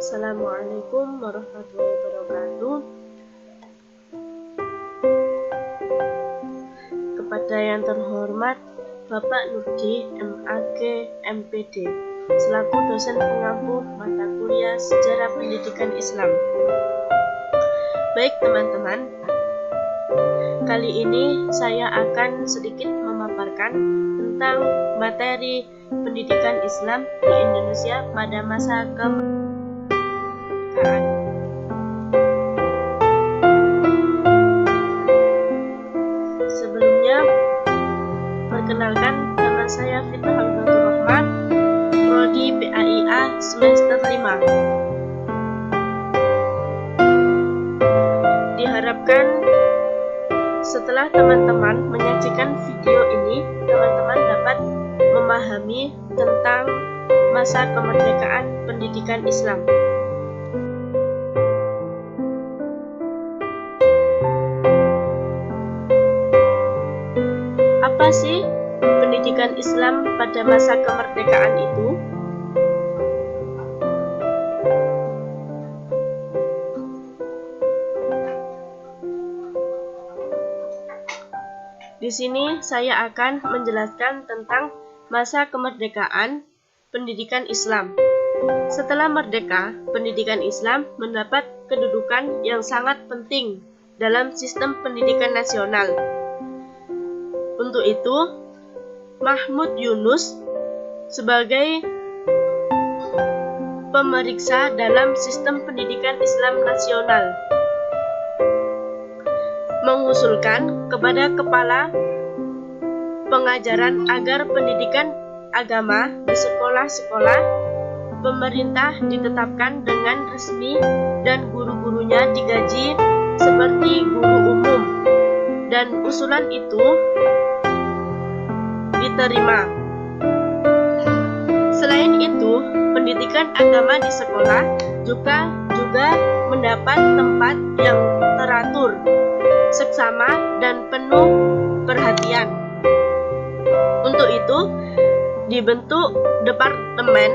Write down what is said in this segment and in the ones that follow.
Assalamualaikum warahmatullahi wabarakatuh. Kepada yang terhormat Bapak Nurdi MAG MPD selaku dosen pengampu mata kuliah Sejarah Pendidikan Islam. Baik teman-teman, kali ini saya akan sedikit memaparkan tentang materi pendidikan Islam di Indonesia pada masa kemerdekaan. Sebelumnya, perkenalkan, nama saya Fitnah Hamdatul Rahman, Prodi PAIA semester 5. Diharapkan setelah teman-teman menyaksikan video ini, teman-teman dapat memahami tentang masa kemerdekaan pendidikan Islam. Apa sih pendidikan Islam pada masa kemerdekaan itu? Di sini saya akan menjelaskan tentang masa kemerdekaan pendidikan Islam. Setelah merdeka, pendidikan Islam mendapat kedudukan yang sangat penting dalam sistem pendidikan nasional. Untuk itu, Mahmud Yunus sebagai pemeriksa dalam sistem pendidikan Islam nasional mengusulkan kepada kepala pengajaran agar pendidikan agama di sekolah-sekolah pemerintah ditetapkan dengan resmi dan guru-gurunya digaji seperti guru umum, dan usulan itu diterima. Selain itu, pendidikan agama di sekolah juga mendapat tempat yang teratur, seksama, dan penuh perhatian. Untuk itu, dibentuk Departemen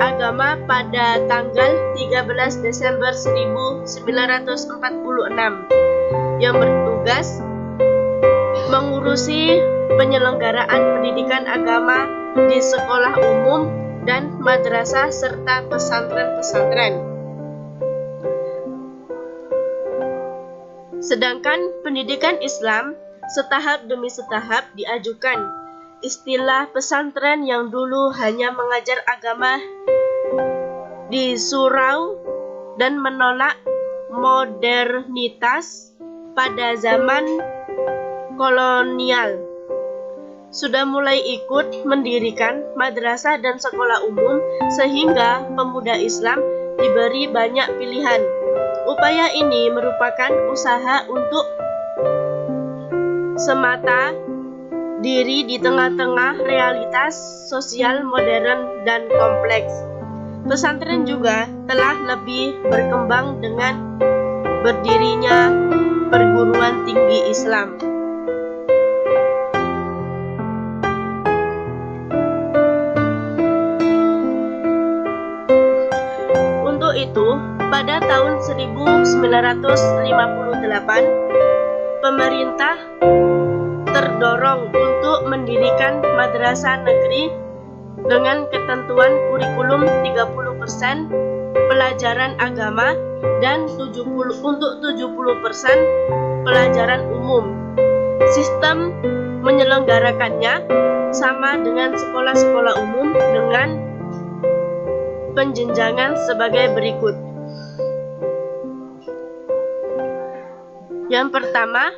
Agama pada tanggal 13 Desember 1946 yang bertugas mengurusi penyelenggaraan pendidikan agama di sekolah umum dan madrasah serta pesantren-pesantren. Sedangkan pendidikan Islam setahap demi setahap diajukan. Istilah pesantren yang dulu hanya mengajar agama di surau dan menolak modernitas pada zaman kolonial sudah mulai ikut mendirikan madrasah dan sekolah umum, sehingga pemuda Islam diberi banyak pilihan. Upaya ini merupakan usaha untuk semata diri di tengah-tengah realitas sosial modern dan kompleks. Pesantren juga telah lebih berkembang dengan berdirinya perguruan tinggi Islam. Untuk itu, pada tahun 1958, pemerintah terdorong untuk mendirikan madrasah negeri dengan ketentuan kurikulum 30% pelajaran agama dan 70% pelajaran umum. Sistem menyelenggarakannya sama dengan sekolah-sekolah umum dengan penjenjangan sebagai berikut. Yang pertama,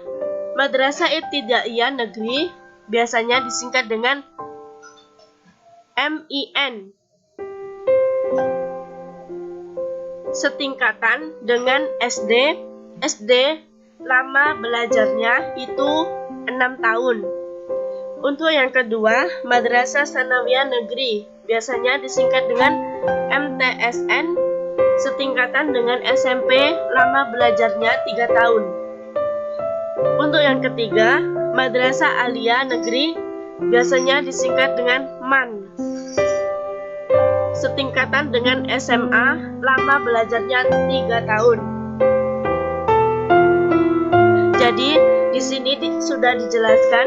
Madrasah Ibtidaiyah Negeri, biasanya disingkat dengan MIN, setingkatan dengan SD. SD lama belajarnya itu 6 tahun. Untuk yang kedua, Madrasah Sanawiyah Negeri, biasanya disingkat dengan MTSN, setingkatan dengan SMP, lama belajarnya 3 tahun. Untuk yang ketiga, Madrasah Aliyah Negeri, biasanya disingkat dengan MAN, setingkatan dengan SMA, lama belajarnya 3 tahun. Jadi di sini sudah dijelaskan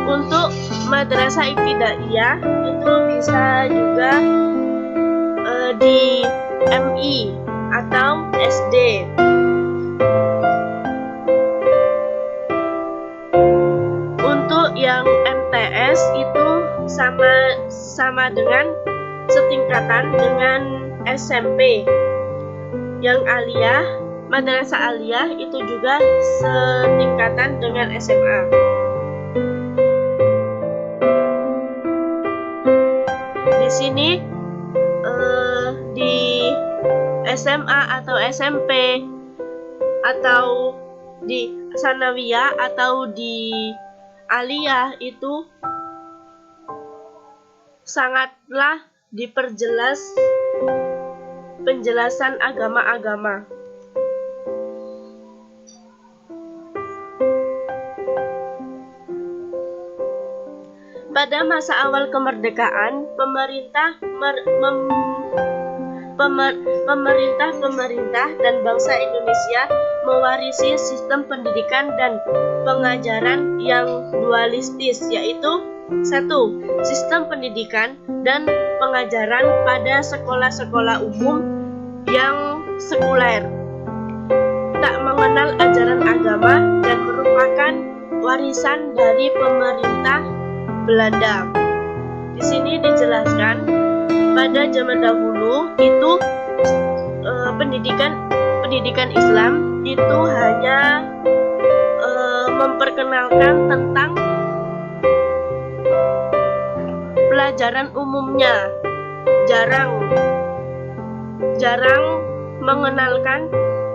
untuk madrasah ibtidaiyah itu bisa juga di MI atau SD. Untuk yang MTS itu sama dengan setingkatan dengan SMP. Yang aliyah, madrasah aliyah itu juga setingkatan dengan SMA. Di sini di SMA atau SMP atau di sanawiyah atau di aliyah itu sangatlah diperjelas penjelasan agama-agama. Pada masa awal kemerdekaan, pemerintah dan bangsa Indonesia mewarisi sistem pendidikan dan pengajaran yang dualistis, yaitu 1. Sistem pendidikan dan pengajaran pada sekolah-sekolah umum yang sekuler, tak mengenal ajaran agama dan merupakan warisan dari pemerintah Belanda. Di sini dijelaskan pada zaman dahulu itu pendidikan Islam itu hanya memperkenalkan tentang pelajaran umumnya, jarang mengenalkan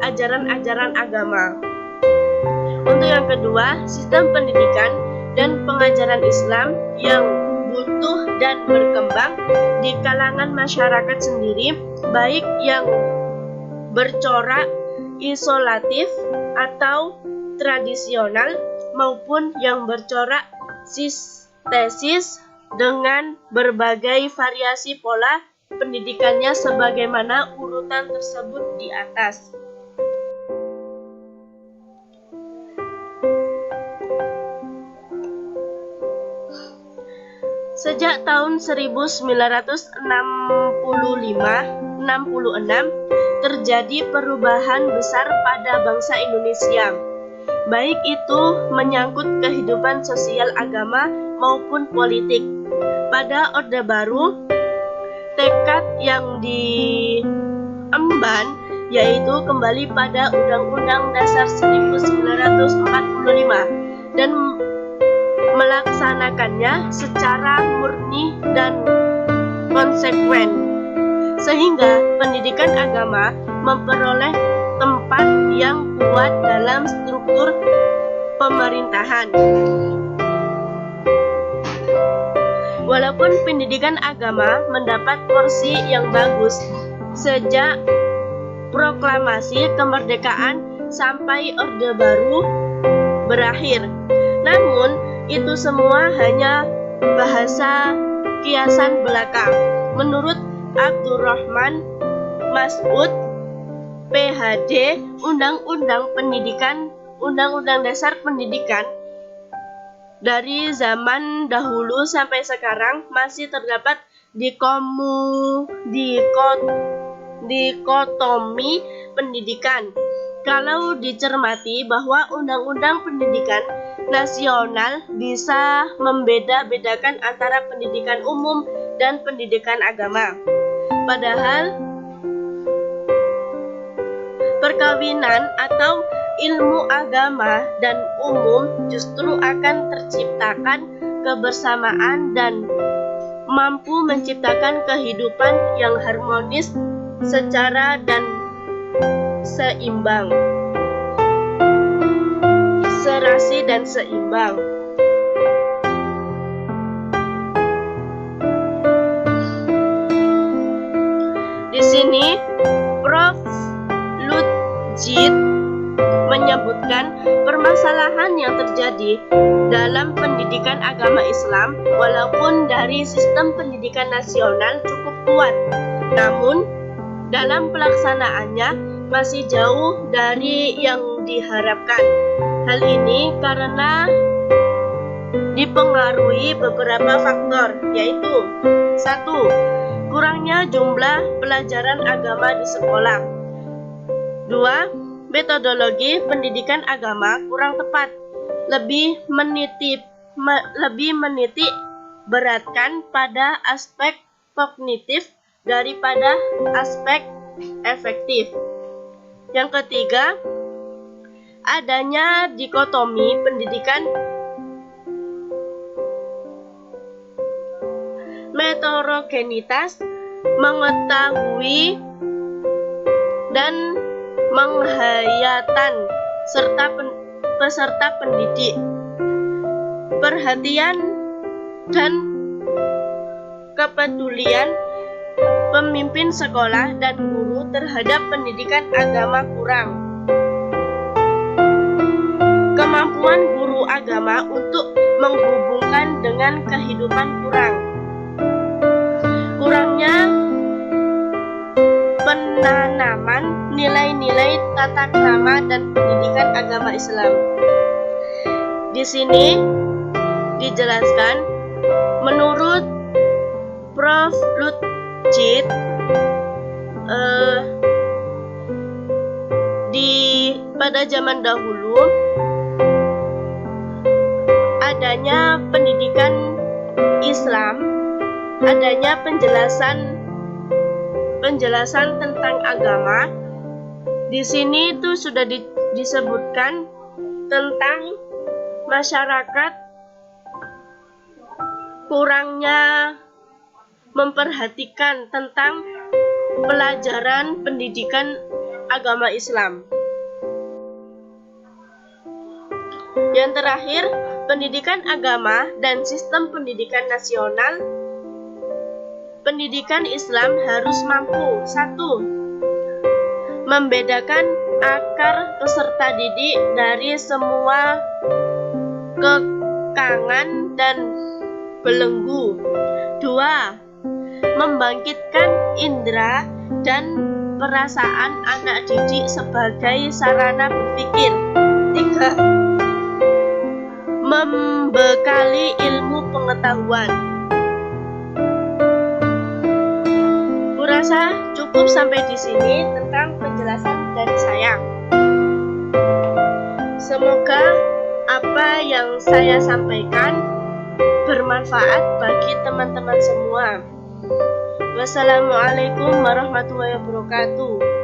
ajaran-ajaran agama. Untuk yang kedua, sistem pendidikan dan pengajaran Islam yang butuh dan berkembang di kalangan masyarakat sendiri, baik yang bercorak isolatif atau tradisional maupun yang bercorak sintesis dengan berbagai variasi pola pendidikannya sebagaimana urutan tersebut di atas. Sejak tahun 1965-66 terjadi perubahan besar pada bangsa Indonesia, baik itu menyangkut kehidupan sosial, agama maupun politik. Pada Orde Baru, tekad yang diemban yaitu kembali pada Undang-Undang Dasar 1945 dan melaksanakannya secara murni dan konsekuen, sehingga pendidikan agama memperoleh tempat yang kuat dalam struktur pemerintahan. Walaupun pendidikan agama mendapat porsi yang bagus sejak proklamasi kemerdekaan sampai Orde Baru berakhir, namun itu semua hanya bahasa kiasan belaka. Menurut Abdurrahman Mas'ud, PhD, Undang-Undang Dasar Pendidikan dari zaman dahulu sampai sekarang masih terdapat dikotomi pendidikan. Kalau dicermati bahwa Undang-Undang Pendidikan Nasional bisa membeda-bedakan antara pendidikan umum dan pendidikan agama. Padahal perkawinan atau ilmu agama dan umum justru akan terciptakan kebersamaan dan mampu menciptakan kehidupan yang harmonis secara dan seimbang, serasi dan seimbang. Di sini Prof. Lutjid menyebutkan permasalahan yang terjadi dalam pendidikan agama Islam walaupun dari sistem pendidikan nasional cukup kuat Namun, dalam pelaksanaannya masih jauh dari yang diharapkan. Hal ini karena dipengaruhi beberapa faktor, yaitu 1. Kurangnya jumlah pelajaran agama di sekolah. 2. Metodologi pendidikan agama kurang tepat, lebih menitik beratkan pada aspek kognitif daripada aspek efektif. Yang ketiga, adanya dikotomi pendidikan heterogenitas, mengetahui dan menghayatan serta peserta pendidik, perhatian dan kepedulian pemimpin sekolah dan guru terhadap pendidikan agama kurang. Kemampuan guru agama untuk menghubungkan dengan kehidupan kurang. Kurangnya penanaman nilai-nilai tata krama dan pendidikan agama Islam. Di sini dijelaskan, menurut Prof. Lutjit, pada zaman dahulu adanya pendidikan Islam, adanya penjelasan tentang agama. Di sini itu sudah disebutkan tentang masyarakat kurangnya memperhatikan tentang pelajaran pendidikan agama Islam. Yang terakhir, pendidikan agama dan sistem pendidikan nasional. Pendidikan Islam harus mampu 1. Membedakan akar peserta didik dari semua kekangan dan belenggu. 2. Membangkitkan indera dan perasaan anak didik sebagai sarana berpikir. 3. Membekali ilmu pengetahuan. Kurasa cukup sampai di sini tentang penjelasan dari saya. Semoga apa yang saya sampaikan bermanfaat bagi teman-teman semua. Wassalamualaikum warahmatullahi wabarakatuh.